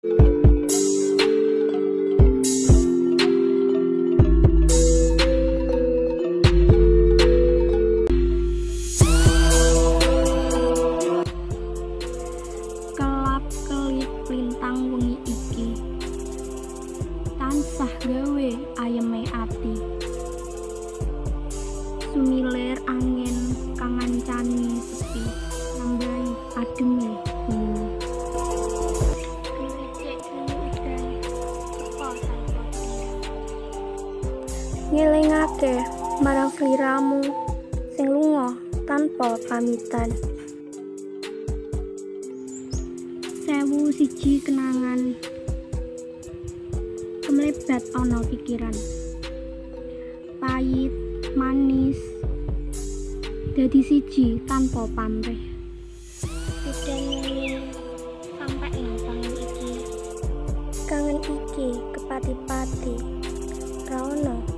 Kelap-kelip lintang wengi iki tansah gawe ayeme ati. Sumilir angin kang ngancani sepi nambahi ademe bumi. Ngelingake marang sliramu sing lunga tanpa pamitan. Sewu siji kenangan kemlebat ana pikiran, pahit manis dadi siji tanpa pamrih. Didani sampai kangen iki, Kangen iki kepati-pati ra ono